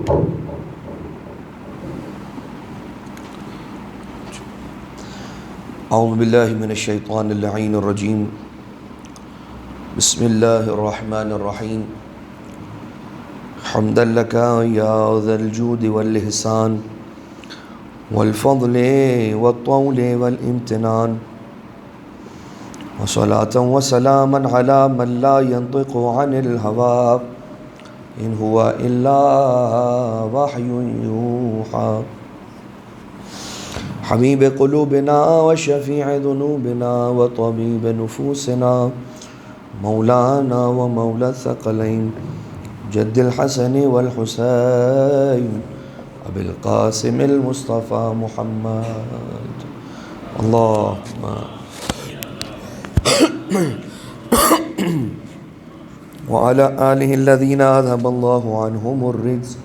اعوذ باللہ من الشیطان اللعین الرجیم بسم اللہ الرحمن الرحیم حمدا لک یا ذا الجود والإحسان والفضل والطول والامتنان وصلاة وسلاما على من لا ينطق عن الهوى إن هو إلا وحي يوحى حبيب قلوبنا وشفيع ذنوبنا وطبيب نفوسنا مولانا ومولى الثقلين جد الحسن والحسين أبي القاسم المصطفى محمد اللهم وعلى آله الذين أذهب الله عنهم الرجس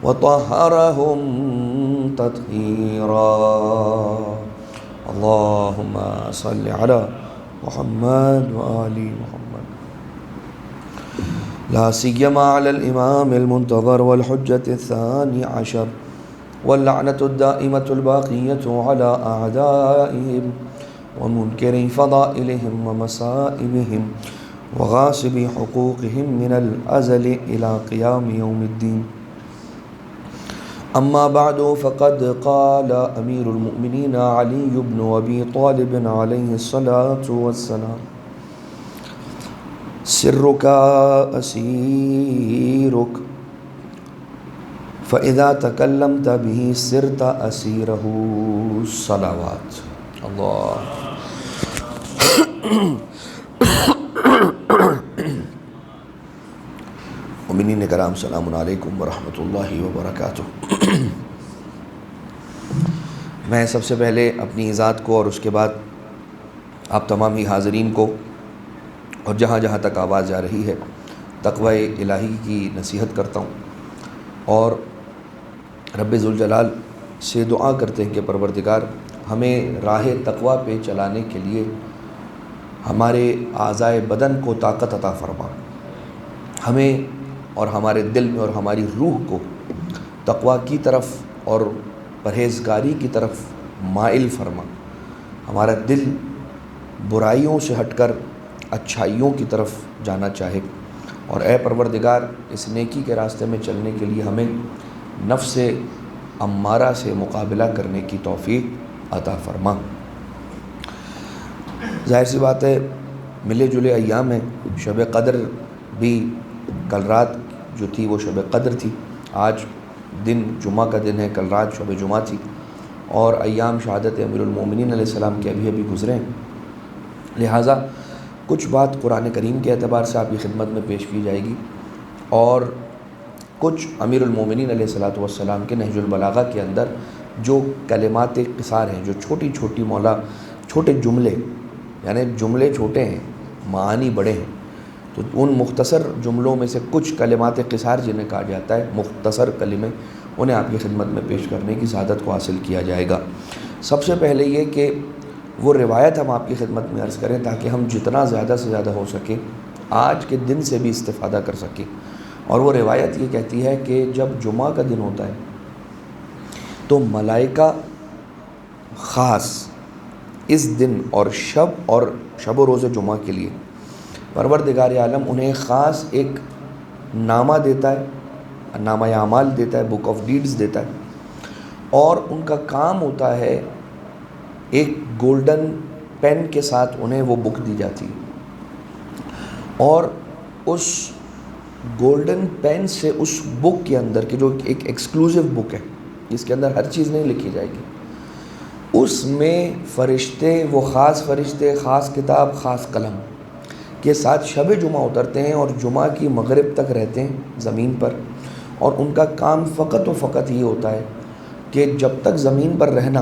وطهرهم تطهيرا اللهم صل على محمد وآل محمد لا سيما على الإمام المنتظر والحجة الثاني عشر واللعنة الدائمة الباقية على أعدائهم ومنكري فضائلهم ومصائبهم وغاصب حقوقهم من الأزل إلى قيام يوم الدين أما بعد فقد قال أمير المؤمنين علي بن أبي طالب عليه الصلاة والسلام سرك أسيرك فإذا تكلمت به صرت أسيره الصلوات الله مومنین کرام السلام علیکم ورحمۃ اللہ وبرکاتہ۔ میں سب سے پہلے اپنی ذات کو اور اس کے بعد آپ تمام ہی حاضرین کو اور جہاں جہاں تک آواز جا رہی ہے تقوی الہی کی نصیحت کرتا ہوں اور رب ذوالجلال سے دعا کرتے ہیں کہ پروردگار ہمیں راہ تقوی پہ چلانے کے لیے ہمارے اعضائے بدن کو طاقت عطا فرما، ہمیں اور ہمارے دل میں اور ہماری روح کو تقوی کی طرف اور پرہیزگاری کی طرف مائل فرما، ہمارا دل برائیوں سے ہٹ کر اچھائیوں کی طرف جانا چاہے، اور اے پروردگار اس نیکی کے راستے میں چلنے کے لیے ہمیں نفس امارہ سے مقابلہ کرنے کی توفیق عطا فرما۔ ظاہر سی بات ہے ملے جلے ایام ہیں، شب قدر بھی کل رات جو تھی وہ شب قدر تھی، آج دن جمعہ کا دن ہے، کل رات شب جمعہ تھی، اور ایام شہادت امیر المومنین علیہ السلام کے ابھی گزرے ہیں، لہٰذا کچھ بات قرآن کریم کے اعتبار سے آپ کی خدمت میں پیش کی جائے گی اور کچھ امیر المومنین علیہ السلام کے نہج البلاغہ کے اندر جو کلمات قصار ہیں، جو چھوٹی چھوٹی چھوٹے جملے، یعنی جملے چھوٹے ہیں معانی بڑے ہیں، تو ان مختصر جملوں میں سے کچھ کلمات قصار جنہیں کہا جاتا ہے مختصر کلمے، انہیں آپ کی خدمت میں پیش کرنے کی سعادت کو حاصل کیا جائے گا۔ سب سے پہلے یہ کہ وہ روایت ہم آپ کی خدمت میں عرض کریں تاکہ ہم جتنا زیادہ سے زیادہ ہو سکے آج کے دن سے بھی استفادہ کر سکیں، اور وہ روایت یہ کہتی ہے کہ جب جمعہ کا دن ہوتا ہے تو ملائکہ خاص اس دن اور شب و روز جمعہ کے لیے پروردگار عالم انہیں خاص ایک نامہ دیتا ہے، نامہ اعمال دیتا ہے، بک آف ڈیڈز دیتا ہے، اور ان کا کام ہوتا ہے ایک گولڈن پین کے ساتھ انہیں وہ بک دی جاتی ہے، اور اس گولڈن پین سے اس بک کے اندر کی جو ایک ایکسکلوزیو بک ہے جس کے اندر ہر چیز نہیں لکھی جائے گی، اس میں فرشتے، وہ خاص فرشتے، خاص کتاب، خاص قلم کے ساتھ شب جمعہ اترتے ہیں اور جمعہ کی مغرب تک رہتے ہیں زمین پر، اور ان کا کام فقط و فقط یہ ہوتا ہے کہ جب تک زمین پر رہنا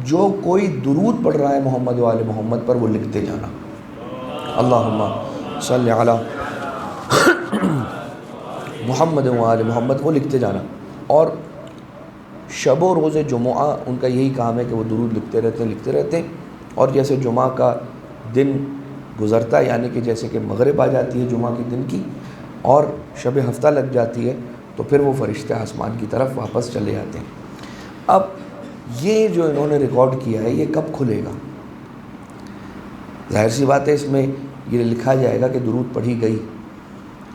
جو کوئی درود پڑھ رہا ہے محمد و آل محمد پر وہ لکھتے جانا، اللہم صلی علی محمد و آل محمد، وہ لکھتے جانا، اور شب و روز جمعہ ان کا یہی کام ہے کہ وہ درود لکھتے رہتے ہیں، اور جیسے جمعہ کا دن گزرتا ہے، یعنی کہ جیسے کہ مغرب آ جاتی ہے جمعہ کے دن کی اور شب ہفتہ لگ جاتی ہے، تو پھر وہ فرشتے آسمان کی طرف واپس چلے جاتے ہیں۔ اب یہ جو انہوں نے ریکارڈ کیا ہے یہ کب کھلے گا؟ ظاہر سی بات ہے اس میں یہ لکھا جائے گا کہ درود پڑھی گئی،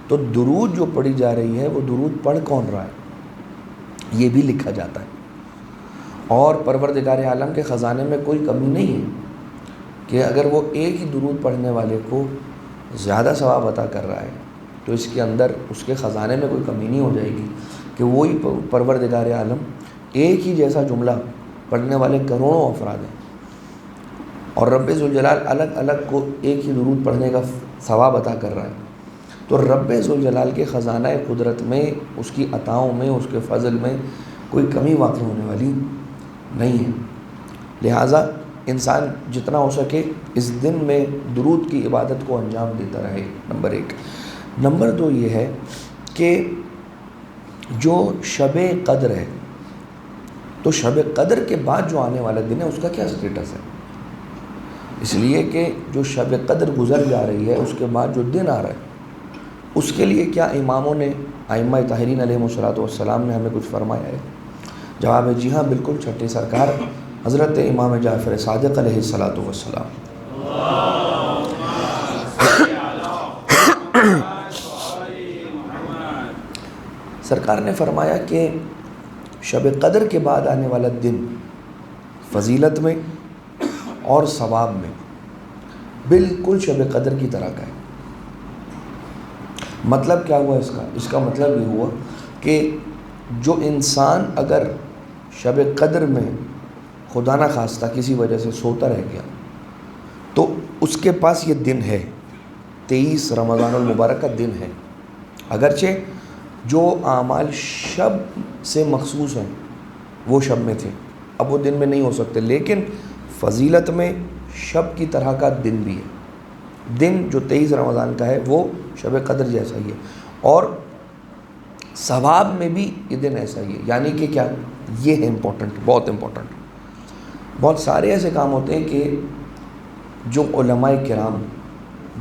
تو درود جو پڑھی جا رہی ہے وہ درود پڑھ کون رہا ہے یہ بھی لکھا جاتا ہے۔ اور پروردگار عالم کے خزانے میں کوئی کمی نہیں ہے کہ اگر وہ ایک ہی درود پڑھنے والے کو زیادہ ثواب عطا کر رہا ہے تو اس کے اندر اس کے خزانے میں کوئی کمی نہیں ہو جائے گی کہ وہی پروردگار عالم ایک ہی جیسا جملہ پڑھنے والے کروڑوں افراد ہیں، اور رب ذوالجلال الگ الگ کو ایک ہی درود پڑھنے کا ثواب عطا کر رہا ہے، تو رب ذوالجلال کے خزانہ قدرت میں، اس کی عطاؤں میں، اس کے فضل میں کوئی کمی واقع ہونے والی نہیں ہے۔ لہٰذا انسان جتنا ہو سکے اس دن میں درود کی عبادت کو انجام دیتا رہے، نمبر 1۔ نمبر 2 یہ ہے کہ جو شب قدر ہے، تو شب قدر کے بعد جو آنے والا دن ہے اس کا کیا سٹیٹس ہے؟ اس لیے کہ جو شب قدر گزر جا رہی ہے اس کے بعد جو دن آ رہا ہے اس کے لیے کیا اماموں نے، ائمہ طاہرین علیہ الصلوۃ والسلام نے ہمیں کچھ فرمایا ہے؟ جواب ہے جی ہاں، بالکل۔ چھٹے سرکار حضرت امام جعفر صادق علیہ الصلوۃ والسلام سرکار نے فرمایا کہ شب قدر کے بعد آنے والا دن فضیلت میں اور ثواب میں بالکل شب قدر کی طرح کا ہے۔ مطلب کیا ہوا اس کا؟ اس کا مطلب یہ ہوا کہ جو انسان اگر شب قدر میں خدا نہ خواستہ کسی وجہ سے سوتا رہ گیا تو اس کے پاس یہ دن ہے، 23 رمضان المبارک کا دن ہے، اگرچہ جو اعمال شب سے مخصوص ہیں وہ شب میں تھے، اب وہ دن میں نہیں ہو سکتے، لیکن فضیلت میں شب کی طرح کا دن بھی ہے۔ دن جو 23 رمضان کا ہے وہ شب قدر جیسا ہی ہے، اور ثواب میں بھی یہ دن ایسا ہی ہے۔ یعنی کہ کیا؟ یہ ہے امپورٹنٹ، بہت امپورٹنٹ۔ بہت سارے ایسے کام ہوتے ہیں کہ جو علماء کرام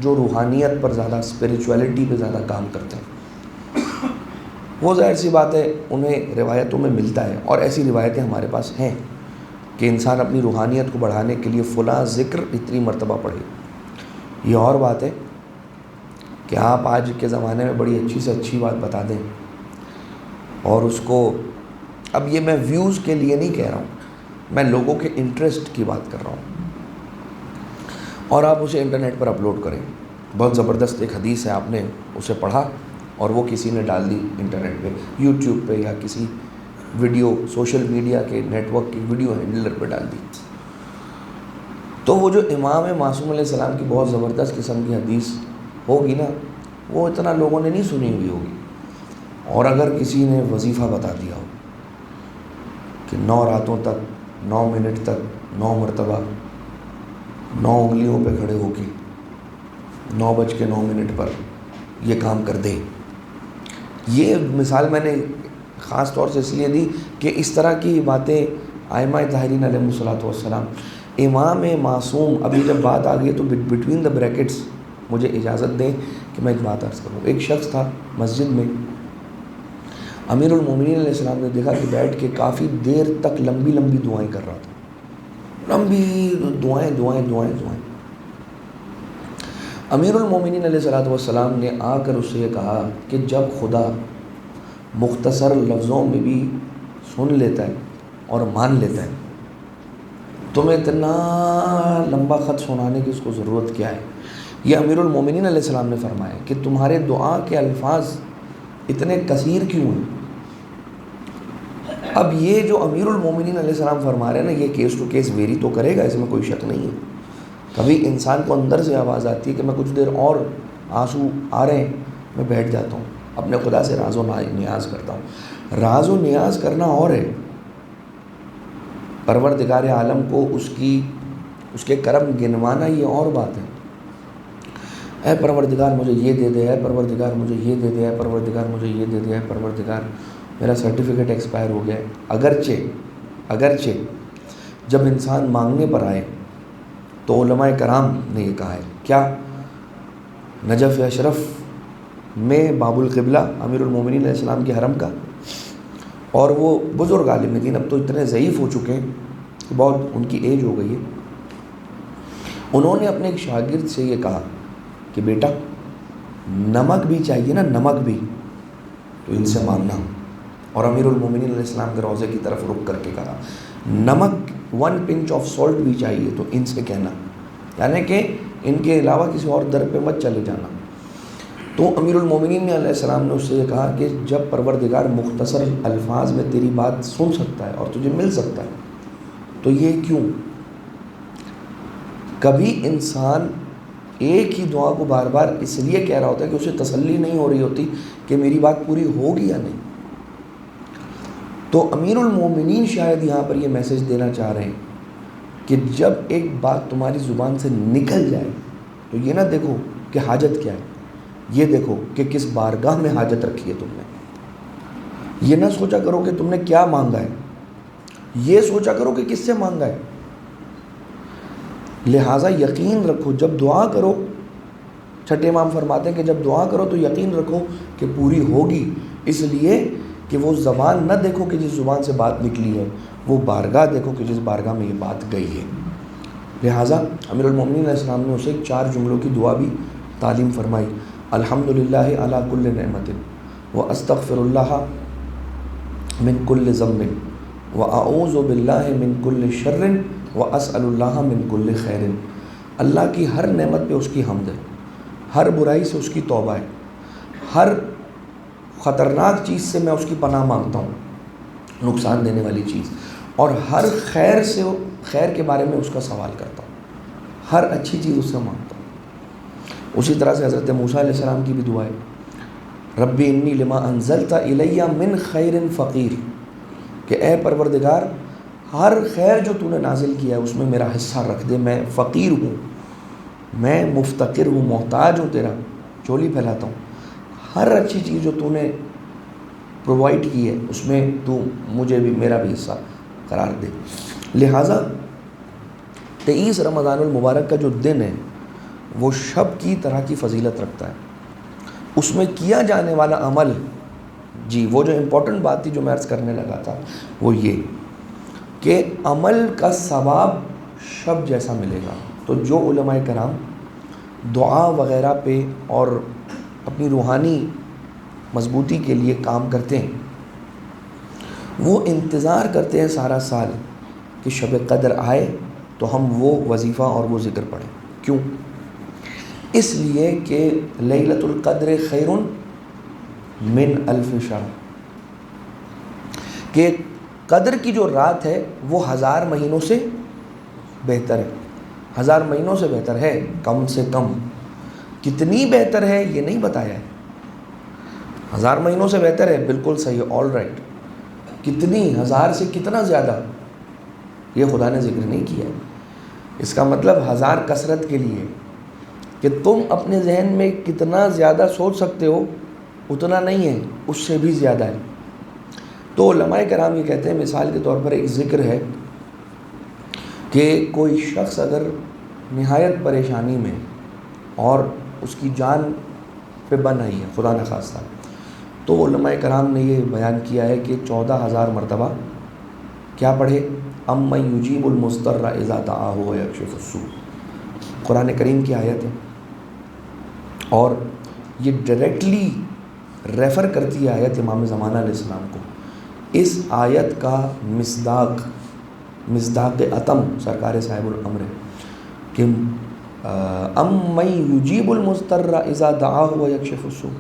جو روحانیت پر زیادہ، اسپریچولیٹی پہ زیادہ کام کرتے ہیں، وہ ظاہر سی بات ہے انہیں روایتوں میں ملتا ہے، اور ایسی روایتیں ہمارے پاس ہیں کہ انسان اپنی روحانیت کو بڑھانے کے لیے فلاں ذکر اتنی مرتبہ پڑھے۔ یہ اور بات ہے کہ آپ آج کے زمانے میں بڑی اچھی سے اچھی بات بتا دیں اور اس کو، اب یہ میں ویوز کے لیے نہیں کہہ رہا ہوں، میں لوگوں کے انٹرسٹ کی بات کر رہا ہوں، اور آپ اسے انٹرنیٹ پر اپلوڈ کریں۔ بہت زبردست ایک حدیث ہے، آپ نے اسے پڑھا اور وہ کسی نے ڈال دی انٹرنیٹ پہ، یوٹیوب پہ یا کسی ویڈیو سوشل میڈیا کے نیٹ ورک کی ویڈیو ہینڈلر پہ ڈال دی، تو وہ جو امام معصوم علیہ السلام کی بہت زبردست قسم کی حدیث ہوگی نا، وہ اتنا لوگوں نے نہیں سنی ہوئی ہوگی۔ اور اگر کسی نے وظیفہ بتا دیا ہو کہ 9 راتوں تک 9 منٹ تک 9 مرتبہ 9 انگلیوں پہ کھڑے ہو کے 9:09 پر یہ کام کر دے، یہ مثال میں نے خاص طور سے اس لیے دی کہ اس طرح کی باتیں ائمہ طاہرین علیہ الصلوۃ والسلام، امام معصوم۔ ابھی جب بات آ گئی تو بٹوین دا بریکٹس مجھے اجازت دیں کہ میں ایک بات عرض کروں۔ ایک شخص تھا مسجد میں، امیر المومنین علیہ السلام نے دیکھا کہ بیٹھ کے کافی دیر تک لمبی لمبی دعائیں کر رہا تھا، لمبی دعائیں دعائیں دعائیں دعائیں۔ امیر المومنین علیہ الصلوۃ والسلام نے آ کر اس سے یہ کہا کہ جب خدا مختصر لفظوں میں بھی سن لیتا ہے اور مان لیتا ہے، تمہیں اتنا لمبا خط سنانے کی اس کو ضرورت کیا ہے؟ یہ امیر المومنین علیہ السلام نے فرمایا کہ تمہارے دعا کے الفاظ اتنے کثیر کیوں ہیں؟ اب یہ جو امیر المومنین علیہ السلام فرما رہے ہیں نا، یہ کیس ٹو کیس ویری تو کرے گا، اس میں کوئی شک نہیں ہے۔ کبھی انسان کو اندر سے آواز آتی ہے کہ میں کچھ دیر اور، آنسو آ رہے ہیں، میں بیٹھ جاتا ہوں، اپنے خدا سے راز و نیاز کرتا ہوں۔ راز و نیاز کرنا اور ہے، پروردگار عالم کو اس کے کرم گنوانا یہ اور بات ہے۔ اے پروردگار مجھے یہ دے دے، اے پروردگار مجھے یہ دے دے، اے پروردگار مجھے یہ دے دے، اے پروردگار میرا سرٹیفکیٹ ایکسپائر ہو گیا ہے۔ اگرچہ جب انسان مانگنے پر آئے تو علماء کرام نے یہ کہا ہے، کیا نجف اشرف میں باب القبلہ امیر المومنین علیہ السلام کے حرم کا، اور وہ بزرگ عالم دین اب تو اتنے ضعیف ہو چکے ہیں کہ بہت ان کی ایج ہو گئی ہے. انہوں نے اپنے ایک شاگرد سے یہ کہا کہ بیٹا نمک بھی چاہیے نا، نمک بھی تو ان سے مانگنا. اور امیر المومنین علیہ السلام کے روضے کی طرف رخ کر کے کہا نمک 1 pinch آف سالٹ بھی چاہیے تو ان سے کہنا، یعنی کہ ان کے علاوہ کسی اور در پہ مت چلے جانا. تو امیر المومنین علیہ السلام نے اس سے یہ کہا کہ جب پروردگار مختصر الفاظ میں تیری بات سن سکتا ہے اور تجھے مل سکتا ہے تو یہ کیوں؟ کبھی انسان ایک ہی دعا کو بار بار اس لیے کہہ رہا ہوتا ہے کہ اسے تسلی نہیں ہو رہی ہوتی کہ میری بات پوری ہوگی یا نہیں. تو امیر المومنین شاید یہاں پر یہ میسج دینا چاہ رہے ہیں کہ جب ایک بات تمہاری زبان سے نکل جائے تو یہ نہ دیکھو کہ حاجت کیا ہے، یہ دیکھو کہ کس بارگاہ میں حاجت رکھی ہے تم نے. یہ نہ سوچا کرو کہ تم نے کیا مانگا ہے، یہ سوچا کرو کہ کس سے مانگا ہے. لہٰذا یقین رکھو جب دعا کرو، چھٹے امام فرماتے ہیں کہ جب دعا کرو تو یقین رکھو کہ پوری ہوگی، اس لیے کہ وہ زبان نہ دیکھو کہ جس زبان سے بات نکلی ہے، وہ بارگاہ دیکھو کہ جس بارگاہ میں یہ بات گئی ہے. لہٰذا امیر المومنین علیہ السلام نے اسے 4 جملوں کی دعا بھی تعلیم فرمائی. الحمدللہ علی کل نعمت واستغفر اللہ من کل ذنب واعوذ باللہ من کل شر واسأل اللہ من کل خیر. اللہ کی ہر نعمت پہ اس کی حمد ہے، ہر برائی سے اس کی توبہ ہے، ہر خطرناک چیز سے میں اس کی پناہ مانگتا ہوں، نقصان دینے والی چیز، اور ہر خیر سے، خیر کے بارے میں اس کا سوال کرتا ہوں، ہر اچھی چیز اس سے مانگتا ہوں. اسی طرح سے حضرت موسیٰ علیہ السلام کی بھی دعا ہے ربی انی لما انزلت الی من خیر فقیر، کہ اے پروردگار ہر خیر جو تو نے نازل کیا ہے اس میں میرا حصہ رکھ دے، میں فقیر ہوں، میں مفتقر ہوں، محتاج ہوں، تیرا چولی پھیلاتا ہوں. ہر اچھی چیز جو تو نے پرووائڈ کی ہے اس میں تو مجھے بھی، میرا بھی حصہ قرار دے. لہٰذا 23 رمضان المبارک کا جو دن ہے وہ شب کی طرح کی فضیلت رکھتا ہے. اس میں کیا جانے والا عمل، جی وہ جو امپورٹنٹ بات تھی جو میں عرض کرنے لگا تھا وہ یہ کہ عمل کا ثواب شب جیسا ملے گا. تو جو علماء کرام دعا وغیرہ پہ اور اپنی روحانی مضبوطی کے لیے کام کرتے ہیں وہ انتظار کرتے ہیں سارا سال کہ شب قدر آئے تو ہم وہ وظیفہ اور وہ ذکر پڑھیں. کیوں؟ اس لیے کہ لیلۃ القدر خیر من الف شہر، کہ قدر کی جو رات ہے وہ 1000 مہینوں سے بہتر ہے. 1000 مہینوں سے بہتر ہے کم سے کم. کتنی بہتر ہے یہ نہیں بتایا ہے. 1000 مہینوں سے بہتر ہے، بالکل صحیح ہے، آل رائٹ. کتنی، 1000 سے کتنا زیادہ، یہ خدا نے ذکر نہیں کیا ہے. اس کا مطلب 1000 کثرت کے لیے کہ تم اپنے ذہن میں کتنا زیادہ سوچ سکتے ہو اتنا نہیں ہے، اس سے بھی زیادہ ہے. تو علماء کرام یہ کہتے ہیں مثال کے طور پر ایک ذکر ہے کہ کوئی شخص اگر نہایت پریشانی میں اور اس کی جان پہ بن آئی ہے خدا نخواستہ، تو علماء کرام نے یہ بیان کیا ہے کہ 14000 مرتبہ کیا پڑھے، امن یجیب المضطر اذا دعاہ ویکشف السوء. قرآن کریم کی آیت ہے اور یہ ڈائریکٹلی ریفر کرتی ہے آیت امام زمانہ علیہ السلام کو. اس آیت کا مصداق اتم سرکار صاحب الامر ہے کہ امن یجیب المضطر اذا دعاہ ویکشف السوء،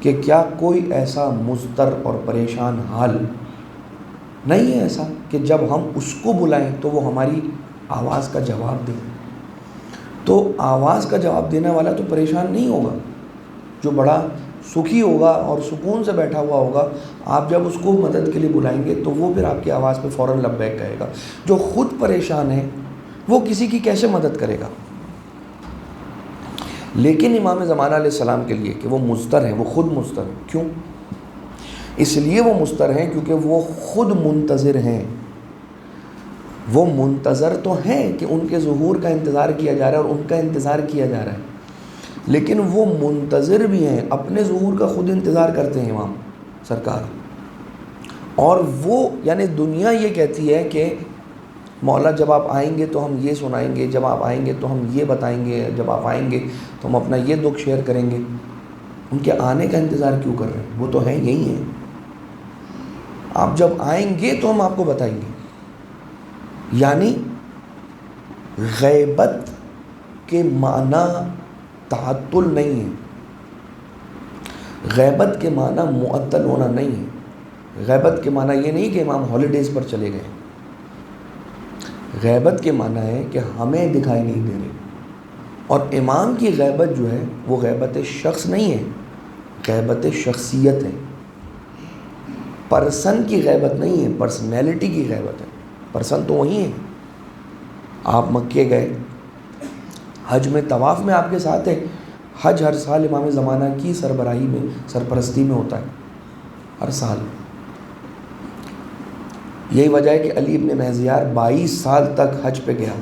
کہ کیا کوئی ایسا مضطر اور پریشان حال نہیں ہے ایسا کہ جب ہم اس کو بلائیں تو وہ ہماری آواز کا جواب دے. تو آواز کا جواب دینے والا تو پریشان نہیں ہوگا، جو بڑا سکھی ہوگا اور سکون سے بیٹھا ہوا ہوگا، آپ جب اس کو مدد کے لیے بلائیں گے تو وہ پھر آپ کی آواز پہ فوراً لبیک کہے گا. جو خود پریشان ہے وہ کسی کی کیسے مدد کرے گا؟ لیکن امام زمانہ علیہ السلام کے لیے کہ وہ مضطر ہیں، وہ خود مضطر ہیں. کیوں؟ اس لیے وہ مضطر ہیں کیونکہ وہ خود منتظر ہیں. وہ منتظر تو ہیں کہ ان کے ظہور کا انتظار کیا جا رہا ہے اور ان کا انتظار کیا جا رہا ہے، لیکن وہ منتظر بھی ہیں، اپنے ظہور کا خود انتظار کرتے ہیں امام سرکار. اور وہ یعنی دنیا یہ کہتی ہے کہ مولا جب آپ آئیں گے تو ہم یہ سنائیں گے، جب آپ آئیں گے تو ہم یہ بتائیں گے، جب آپ آئیں گے تو ہم اپنا یہ دکھ شیئر کریں گے. ان کے آنے کا انتظار کیوں کر رہے ہیں؟ وہ تو ہیں یہی ہیں. آپ جب آئیں گے تو ہم آپ کو بتائیں گے. یعنی غیبت کے معنی تعطل نہیں ہے، غیبت کے معنی معطل ہونا نہیں ہے. غیبت کے معنی یہ نہیں کہ امام ہالیڈیز پر چلے گئے. غیبت کے معنی ہے کہ ہمیں دکھائی نہیں دے رہے. اور امام کی غیبت جو ہے وہ غیبت شخص نہیں ہے، غیبت شخصیت ہے. پرسن کی غیبت نہیں ہے، پرسنالٹی کی غیبت ہے. پرسن تو وہی ہے. آپ مکے گئے، حج میں طواف میں آپ کے ساتھ ہے. حج ہر سال امام زمانہ کی سربراہی میں سرپرستی میں ہوتا ہے، ہر سال. یہی وجہ ہے کہ علی ابن مہزیار 22 سال تک حج پہ گیا.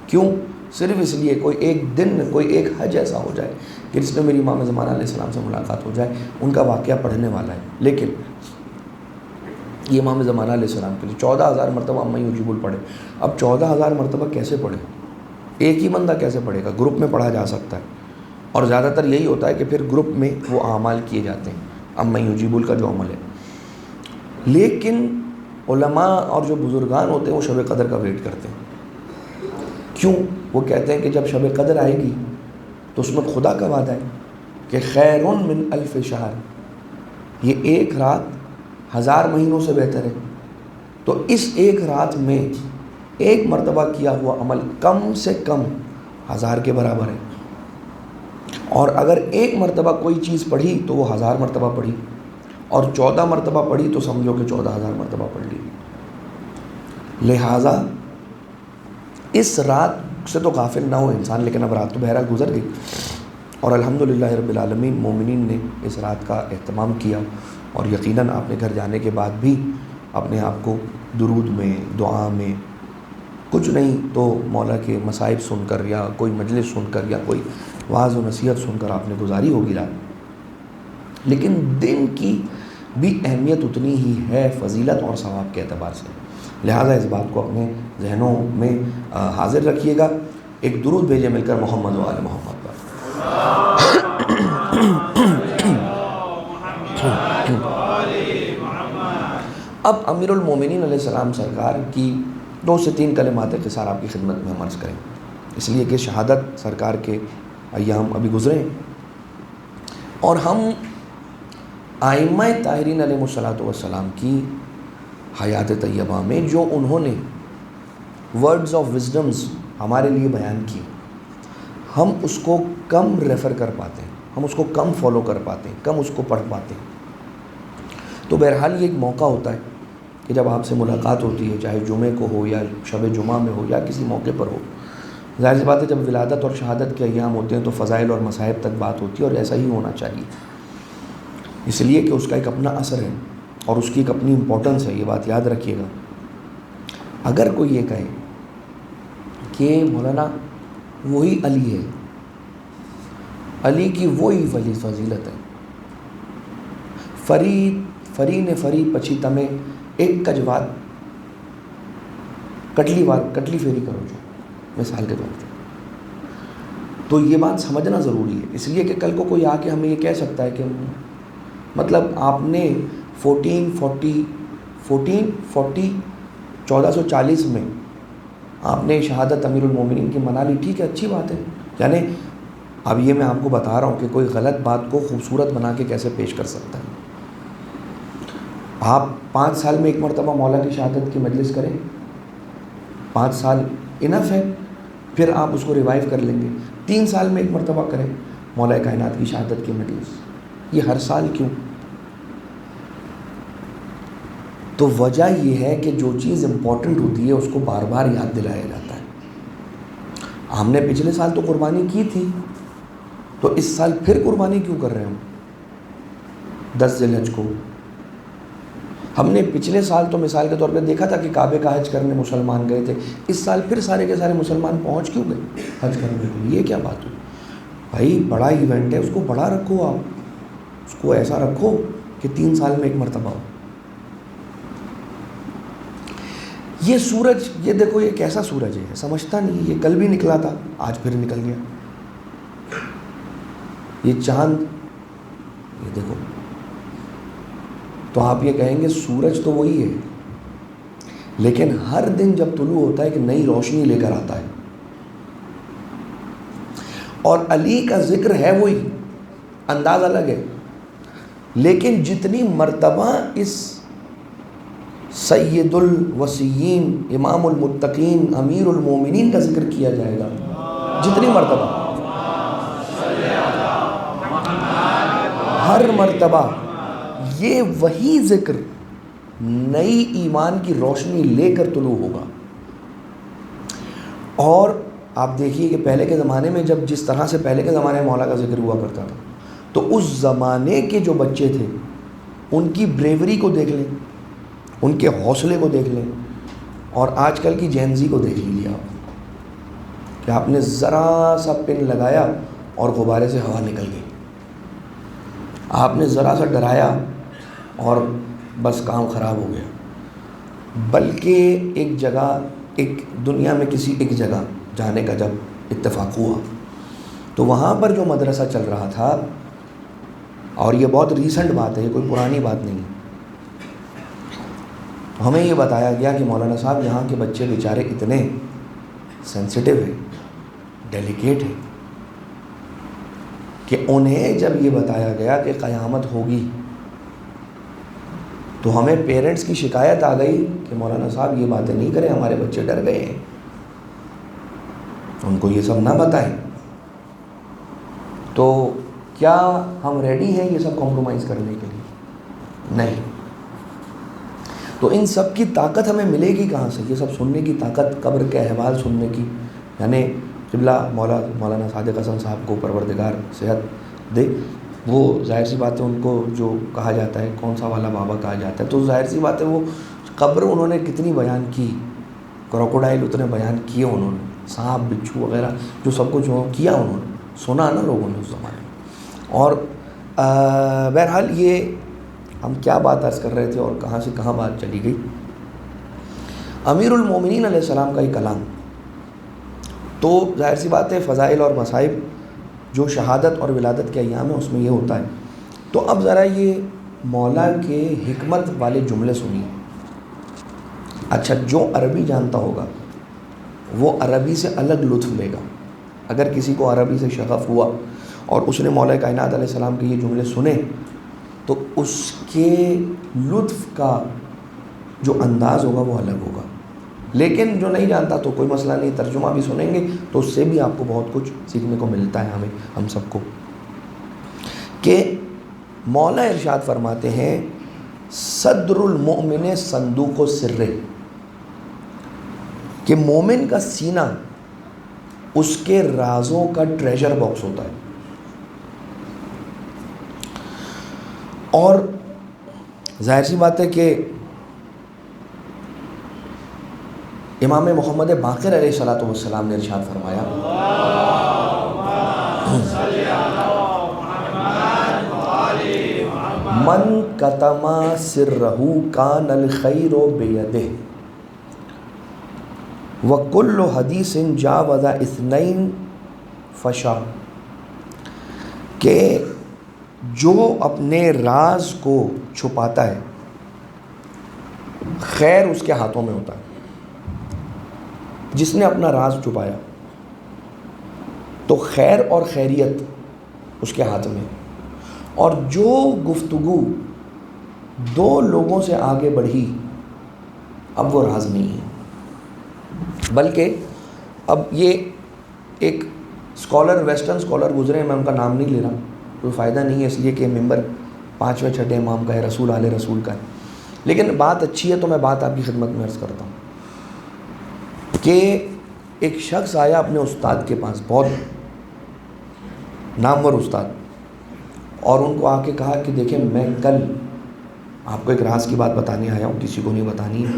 کیوں؟ صرف اس لیے کوئی ایک دن، کوئی ایک حج ایسا ہو جائے کہ جس میں میری امام زمانہ علیہ السلام سے ملاقات ہو جائے. ان کا واقعہ پڑھنے والا ہے. لیکن یہ امام زمانہ علیہ السلام کے لیے 14,000 مرتبہ اما یجیب پڑھے. اب 14,000 مرتبہ کیسے پڑھے؟ ایک ہی بندہ کیسے پڑھے گا؟ گروپ میں پڑھا جا سکتا ہے. اور زیادہ تر یہی ہوتا ہے کہ پھر گروپ میں وہ اعمال کیے جاتے ہیں، اما یجیب کا جو عمل ہے. لیکن علماء اور جو بزرگان ہوتے ہیں وہ شب قدر کا ویٹ کرتے ہیں. کیوں؟ وہ کہتے ہیں کہ جب شب قدر آئے گی تو اس میں خدا کا وعدہ ہے کہ خیر من الف شہر، یہ ایک رات 1000 مہینوں سے بہتر ہے. تو اس ایک رات میں ایک مرتبہ کیا ہوا عمل کم سے کم 1000 کے برابر ہے. اور اگر ایک مرتبہ کوئی چیز پڑھی تو وہ 1000 مرتبہ پڑھی، اور 14 مرتبہ پڑھی تو سمجھو کہ 14,000 مرتبہ پڑھ لی. لہٰذا اس رات سے تو غافل نہ ہو انسان. لیکن اب رات تو بہرحال گزر گئی، اور الحمدللہ رب العالمین مومنین نے اس رات کا اہتمام کیا. اور یقیناً آپ نے گھر جانے کے بعد بھی اپنے آپ کو درود میں، دعا میں، کچھ نہیں تو مولا کے مصائب سن کر یا کوئی مجلس سن کر یا کوئی واعظ و نصیحت سن کر آپ نے گزاری ہوگی رات. لیکن دن کی بھی اہمیت اتنی ہی ہے فضیلت اور ثواب کے اعتبار سے. لہٰذا اس بات کو اپنے ذہنوں میں حاضر رکھیے گا. ایک درود بھیجے مل کر محمد و آل محمد پر. اب امیر المومنین علیہ السلام سرکار کی 2 سے 3 کلمات قصار آپ کی خدمت میں ہم عرض کریں، اس لیے کہ شہادت سرکار کے ایام ابھی گزرے ہیں. اور ہم ائمہ طاہرین علیہ الصلوۃ والسلام کی حیات طیبہ میں جو انہوں نے ورڈز آف وزڈمز ہمارے لیے بیان کی، ہم اس کو کم ریفر کر پاتے ہیں، ہم اس کو کم فالو کر پاتے ہیں، کم اس کو پڑھ پاتے ہیں. تو بہرحال یہ ایک موقع ہوتا ہے کہ جب آپ سے ملاقات ہوتی ہے، چاہے جمعے کو ہو یا شب جمعہ میں ہو یا کسی موقع پر ہو. ظاہر سی بات ہے جب ولادت اور شہادت کے ایام ہوتے ہیں تو فضائل اور مصائب تک بات ہوتی ہے، اور ایسا ہی ہونا چاہیے. اس لیے کہ اس کا ایک اپنا اثر ہے اور اس کی ایک اپنی امپورٹنس ہے. یہ بات یاد رکھیے گا. اگر کوئی یہ کہے کہ مولانا وہی علی ہے، علی کی وہی فضیلت ہے، فری نے فری پچھی تمہیں ایک کجوات کٹلی فیری کرو جو مثال کے طور پر. تو یہ بات سمجھنا ضروری ہے، اس لیے کہ کل کو کوئی آ کے ہمیں یہ کہہ سکتا ہے کہ مطلب آپ نے 1440 میں آپ نے شہادت امیر المومنین کی منا لی. ٹھیک ہے، اچھی بات ہے. یعنی اب یہ میں آپ کو بتا رہا ہوں کہ کوئی غلط بات کو خوبصورت بنا کے کیسے پیش کر سکتا ہے. آپ 5 سال میں ایک مرتبہ مولا کی شہادت کی مجلس کریں، 5 سال انف ہے، پھر آپ اس کو ریوائیو کر لیں گے. 3 سال میں ایک مرتبہ کریں مولا کائنات کی شہادت کی مجلس. یہ ہر سال کیوں؟ تو وجہ یہ ہے کہ جو چیز امپورٹنٹ ہوتی ہے اس کو بار بار یاد دلایا جاتا ہے. ہم نے پچھلے سال تو قربانی کی تھی، تو اس سال پھر قربانی کیوں کر رہے ہوں 10 ذی الحج کو؟ ہم نے پچھلے سال تو مثال کے طور پہ دیکھا تھا کہ کعبے کا حج کرنے مسلمان گئے تھے، اس سال پھر سارے کے سارے مسلمان پہنچ کیوں گئے حج کرنے کے لیے؟ یہ کیا بات ہوئی؟ بھائی بڑا ایونٹ ہے، اس کو بڑا رکھو، آپ اس کو ایسا رکھو کہ 3 سال میں ایک مرتبہ ہو۔ یہ سورج، یہ دیکھو یہ کیسا سورج ہے، سمجھتا نہیں، یہ کل بھی نکلا تھا آج پھر نکل گیا۔ یہ چاند، یہ دیکھو، تو آپ یہ کہیں گے سورج تو وہی ہے، لیکن ہر دن جب طلوع ہوتا ہے ایک نئی روشنی لے کر آتا ہے، اور علی کا ذکر ہے وہی، انداز الگ ہے، لیکن جتنی مرتبہ اس سید الوصیین، امام المتقین، امیر المومنین کا ذکر کیا جائے گا، جتنی مرتبہ، ہر مرتبہ یہ وہی ذکر نئی ایمان کی روشنی لے کر طلوع ہوگا۔ اور آپ دیکھیے کہ پہلے کے زمانے میں جب جس طرح سے پہلے کے زمانے میں مولا کا ذکر ہوا کرتا تھا، تو اس زمانے کے جو بچے تھے ان کی بریوری کو دیکھ لیں، ان کے حوصلے کو دیکھ لیں، اور آج کل کی جینزی کو دیکھ لیجیے آپ، کہ آپ نے ذرا سا پن لگایا اور غبارے سے ہوا نکل گئی، آپ نے ذرا سا ڈرایا اور بس کام خراب ہو گیا۔ بلکہ ایک جگہ، ایک دنیا میں کسی ایک جگہ جانے کا جب اتفاق ہوا، تو وہاں پر جو مدرسہ چل رہا تھا، اور یہ بہت ریسنٹ بات ہے، یہ کوئی پرانی بات نہیں ہے، ہمیں یہ بتایا گیا کہ مولانا صاحب یہاں کے بچے بیچارے اتنے سینسٹیو ہیں، ڈیلیکیٹ ہیں، کہ انہیں جب یہ بتایا گیا کہ قیامت ہوگی، تو ہمیں پیرنٹس کی شکایت آ گئی کہ مولانا صاحب یہ باتیں نہیں کریں، ہمارے بچے ڈر گئے ہیں، ان کو یہ سب نہ بتائیں۔ تو کیا ہم ریڈی ہیں یہ سب کمپرومائز کرنے کے لیے؟ نہیں۔ تو ان سب کی طاقت ہمیں ملے گی کہاں سے؟ یہ سب سننے کی طاقت، قبر کے احوال سننے کی، یعنی قبلہ مولانا صادق حسن صاحب کو پروردگار صحت دے، وہ ظاہر سی بات ہے ان کو جو کہا جاتا ہے کون سا والا بابا کہا جاتا ہے، تو ظاہر سی بات ہے وہ قبر انہوں نے کتنی بیان کی، کروکوڈائل اتنے بیان کیے انہوں نے، سانپ بچھو وغیرہ جو سب کچھ کیا انہوں نے، سنا نا لوگوں نے اس زمانے میں۔ اور بہرحال یہ ہم کیا بات عرض کر رہے تھے اور کہاں سے کہاں بات چلی گئی۔ امیر المومنین علیہ السلام کا یہ کلام، تو ظاہر سی بات ہے فضائل اور مصائب جو شہادت اور ولادت کے ایام ہیں اس میں یہ ہوتا ہے۔ تو اب ذرا یہ مولا کے حکمت والے جملے سنیے۔ اچھا، جو عربی جانتا ہوگا وہ عربی سے الگ لطف لے گا۔ اگر کسی کو عربی سے شغف ہوا اور اس نے مولا کائنات علیہ السلام کے یہ جملے سنے، تو اس کے لطف کا جو انداز ہوگا وہ الگ ہوگا۔ لیکن جو نہیں جانتا تو کوئی مسئلہ نہیں، ترجمہ بھی سنیں گے تو اس سے بھی آپ کو بہت کچھ سیکھنے کو ملتا ہے، ہم سب کو، کہ مولا ارشاد فرماتے ہیں صدر المؤمن صندوق السر، کہ مومن کا سینہ اس کے رازوں کا ٹریجر باکس ہوتا ہے۔ اور ظاہر سی بات ہے کہ امام محمد باقر علیہ السلام نے ارشاد فرمایا من کتم سرہ کان الخیر بیدہ وکل حدیث جاوز اثنین فشا، کہ جو اپنے راز کو چھپاتا ہے خیر اس کے ہاتھوں میں ہوتا ہے۔ جس نے اپنا راز چھپایا تو خیر اور خیریت اس کے ہاتھ میں، اور جو گفتگو 2 لوگوں سے آگے بڑھی اب وہ راز نہیں ہے، بلکہ اب یہ ایک اسکالر، ویسٹرن اسکالر گزرے ہیں، میں ان کا نام نہیں لے رہا، کوئی فائدہ نہیں ہے، اس لیے کہ ممبر 5ویں 6 امام کا ہے، رسول آل رسول کا ہے، لیکن بات اچھی ہے تو میں بات آپ کی خدمت میں عرض کرتا ہوں کہ ایک شخص آیا اپنے استاد کے پاس، بہت نامور استاد، اور ان کو آ کے کہا کہ دیکھیں میں کل آپ کو ایک راز کی بات بتانے آیا ہوں، کسی کو نہیں بتانی ہے،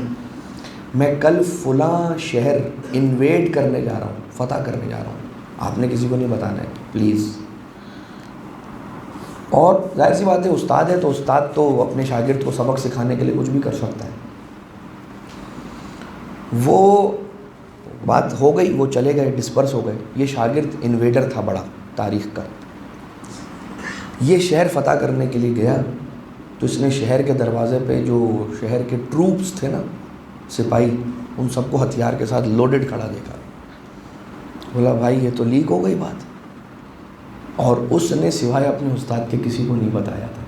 میں کل فلاں شہر انویڈ کرنے جا رہا ہوں، فتح کرنے جا رہا ہوں، آپ نے کسی کو نہیں بتانا ہے پلیز۔ اور ظاہر سی بات ہے استاد ہے تو استاد تو اپنے شاگرد کو سبق سکھانے کے لیے کچھ بھی کر سکتا ہے. وہ بات ہو گئی، وہ چلے گئے، ڈسپرس ہو گئے. یہ شاگرد انویڈر تھا بڑا تاریخ کا. یہ شہر فتح کرنے کے لیے گیا تو اس نے شہر کے دروازے پہ جو شہر کے ٹروپس تھے نا، سپاہی، ان سب کو ہتھیار کے ساتھ لوڈڈ کھڑا دیکھا. بولا بھائی یہ تو لیک ہو گئی بات. اور اس نے سوائے اپنے استاد کے کسی کو نہیں بتایا تھا.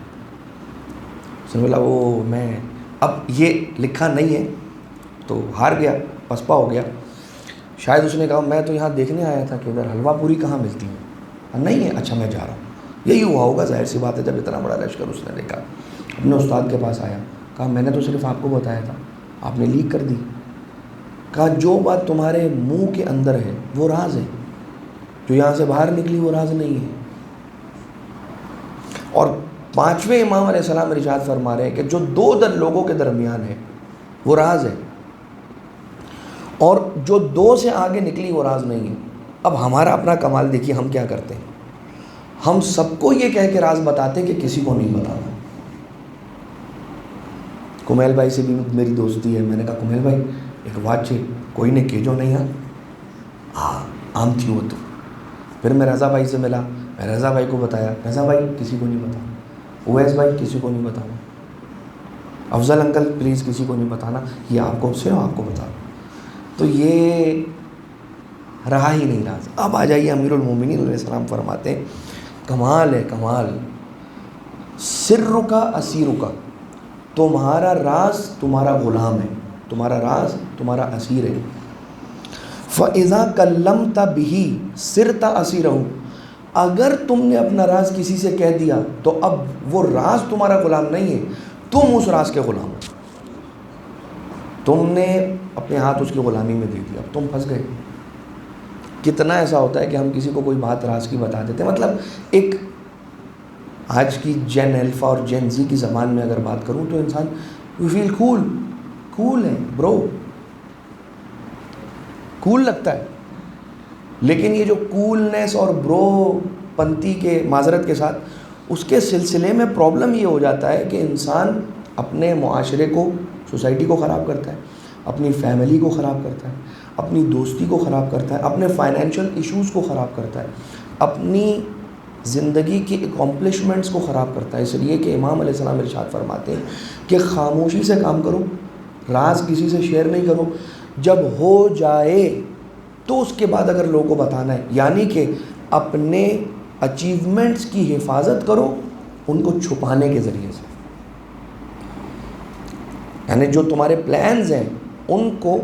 اس نے بولا وہ میں اب یہ لکھا نہیں ہے تو ہار گیا، پسپا ہو گیا. شاید اس نے کہا میں تو یہاں دیکھنے آیا تھا کہ ادھر حلوہ پوری کہاں ملتی ہے. نہیں ہے، اچھا میں جا رہا ہوں. یہی ہوا ہوگا ظاہر سی بات ہے. جب اتنا بڑا لشکر اس نے دیکھا، اپنے استاد کے پاس آیا، کہا میں نے تو صرف آپ کو بتایا تھا، آپ نے لیک کر دی. کہا جو بات تمہارے منہ کے اندر ہے وہ راز ہے، جو یہاں سے باہر نکلی وہ راز نہیں ہے. اور 5ویں امام علیہ السلام ارشاد فرما رہے ہیں کہ جو 2 لوگوں کے درمیان ہے وہ راز ہے، اور جو 2 سے آگے نکلی وہ راز نہیں ہے. اب ہمارا اپنا کمال دیکھیے، ہم کیا کرتے ہیں. ہم سب کو یہ کہہ کے راز بتاتے ہیں کہ کسی کو نہیں بتانا. کمیل بھائی سے بھی میری دوستی ہے. میں نے کہا کمیل بھائی ایک بات ہے، کوئی نے کہجو نہیں ہاں عام تھی وہ تو. پھر میں رضا بھائی سے ملا، میں رضا بھائی کو بتایا، رضا بھائی کسی کو نہیں بتانا. اویس بھائی کسی کو نہیں بتانا. افضل انکل پلیز کسی کو نہیں بتانا، یہ آپ کو صرف آپ کو بتانا. تو یہ رہا ہی نہیں راز. اب آ جائیے، امیر المومنین علیہ السلام فرماتے ہیں کمال ہے کمال، سر کا اسیر کا، تمہارا راز تمہارا غلام ہے، تمہارا راز تمہارا اسیر ہے. فَإِذَا كَلَّمْتَ بِهِ صِرْتَ أَسِيرَهُ، اگر تم نے اپنا راز کسی سے کہہ دیا تو اب وہ راز تمہارا غلام نہیں ہے، تم اس راز کے غلام ہو. تم نے اپنے ہاتھ اس کی غلامی میں دے دیا، اب تم پھنس گئے. کتنا ایسا ہوتا ہے کہ ہم کسی کو کوئی بات راز کی بتا دیتے ہیں. مطلب ایک آج کی جین الفا اور جین زی کی زبان میں اگر بات کروں تو انسان یو فیل کول ہے برو، کول لگتا ہے. لیکن یہ جو کولنس اور برو پنتی کے معذرت کے ساتھ اس کے سلسلے میں پرابلم یہ ہو جاتا ہے کہ انسان اپنے معاشرے کو، سوسائٹی کو خراب کرتا ہے، اپنی فیملی کو خراب کرتا ہے، اپنی دوستی کو خراب کرتا ہے، اپنے فائنینشیل ایشوز کو خراب کرتا ہے، اپنی زندگی کی اکمپلشمنٹس کو خراب کرتا ہے. اس لیے کہ امام علیہ السلام ارشاد فرماتے ہیں کہ خاموشی سے کام کرو، راز کسی سے شیئر نہیں کرو. جب ہو جائے تو اس کے بعد اگر لوگوں کو بتانا ہے، یعنی کہ اپنے اچیومنٹس کی حفاظت کرو ان کو چھپانے کے ذریعے سے. یعنی جو تمہارے پلانز ہیں ان کو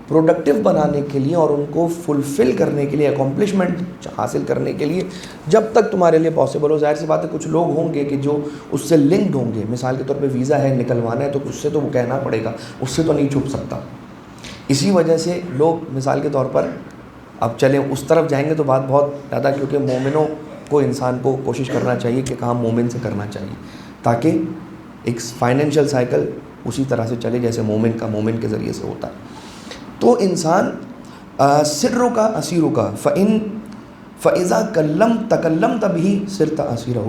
پروڈکٹیو بنانے کے لیے اور ان کو فلفل کرنے کے لیے، اکمپلشمنٹ حاصل کرنے کے لیے جب تک تمہارے لیے پاسبل ہو. ظاہر سی بات ہے کچھ لوگ ہوں گے کہ جو اس سے لنکڈ ہوں گے. مثال کے طور پہ ویزا ہے، نکلوانا ہے، تو اس سے تو وہ کہنا پڑے گا، اس سے تو نہیں چھپ سکتا. اسی وجہ سے لوگ مثال کے طور پر اب چلیں اس طرف جائیں گے تو بات بہت زیادہ، کیونکہ مومنوں کو انسان کو کوشش کرنا چاہیے کہ کام مومن سے کرنا چاہیے تاکہ ایک فائنینشیل سائیکل اسی طرح سے چلے جیسے مومن کا مومن کے ذریعے سے ہوتا ہے. تو انسان سروں کا اسیروں کا فَإِذَا تَكَلَّمْتَ بِهِ صِرْتَ أَسِيرَهُ،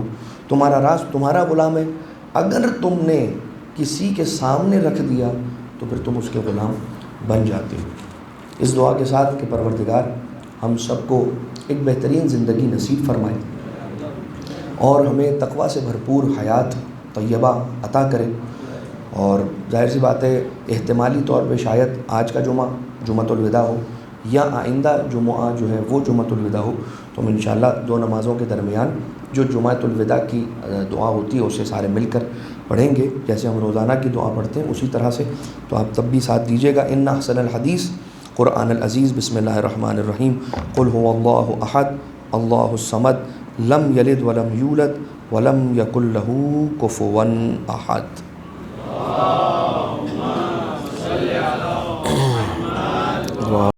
تمہارا راز تمہارا غلام ہے. اگر تم نے کسی کے سامنے رکھ دیا تو پھر تم اس کے غلام بن جاتے ہو. اس دعا کے ساتھ کہ پروردگار ہم سب کو ایک بہترین زندگی نصیب فرمائے اور ہمیں تقوی سے بھرپور حیات طیبہ عطا کرے. اور ظاہر سی بات ہے احتمالی طور پہ شاید آج کا جمعہ جمعۃ الوداع ہو یا آئندہ جمعہ جو ہے وہ جمعۃ الوداع ہو، تو ہم انشاءاللہ 2 نمازوں کے درمیان جو جمعۃ الوداع کی دعا ہوتی ہے اسے سارے مل کر پڑھیں گے، جیسے ہم روزانہ کی دعا پڑھتے ہیں اسی طرح سے. تو آپ تب بھی ساتھ دیجیے گا. ان احسن الحدیث قرآن العزیز، بسم اللہ الرحمن الرحیم، قل هو اللہ احد اللہ الصمد لم یلد ولم یولد ولم یکن له کفوا احد.